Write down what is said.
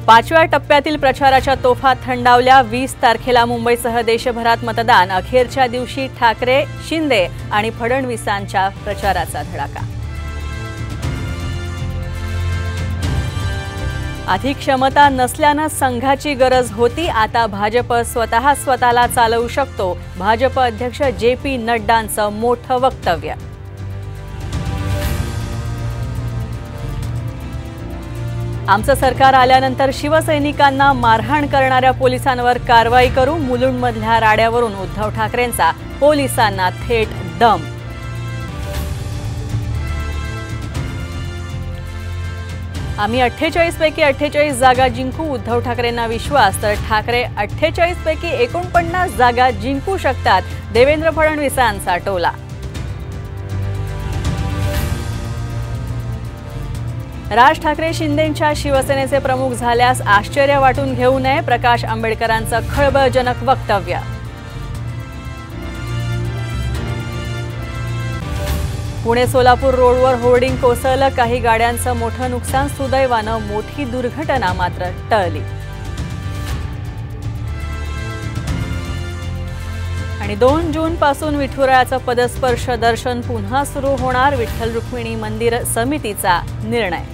पाचव्या टप्प्यातील प्रचाराच्या तोफा थंडावल्या। 20 तारखेला मुंबईसह देशभरात मतदान। अखेरच्या दिवशी ठाकरे, शिंदे आणि फडणवीसांच्या प्रचाराचा धडाका। अधिक क्षमता नसल्याने संघाची गरज होती, आता भाजप स्वतःला चालवू शकतो। भाजप अध्यक्ष JP नड्डांचं मोठं वक्तव्य। आमचं सरकार आल्यानंतर शिवसैनिकांना मारहाण करणाऱ्या पोलिसांवर कारवाई करू। मुलुंडमधल्या राड्यावरून उद्धव ठाकरेंचा पोलिसांना थेट दम। आम्ही 48 पैकी 48 जागा जिंकू, उद्धव ठाकरेंना विश्वास। तर ठाकरे 48 पैकी 49 जागा जिंकू शकतात, देवेंद्र फडणवीसांचा टोला। राज ठाकरे शिंदेंच्या शिवसेनेचे प्रमुख झाल्यास आश्चर्य वाटून घेऊ नये, प्रकाश आंबेडकरांचं खळबळजनक वक्तव्य। पुणे सोलापूर रोडवर होर्डिंग कोसळलं, काही गाड्यांचं मोठं नुकसान। सुदैवानं मोठी दुर्घटना मात्र टळली। आणि 2 जून पासून विठुरायाचं पदस्पर्श दर्शन पुन्हा सुरू होणार, विठ्ठल रुक्मिणी मंदिर समितीचा निर्णय।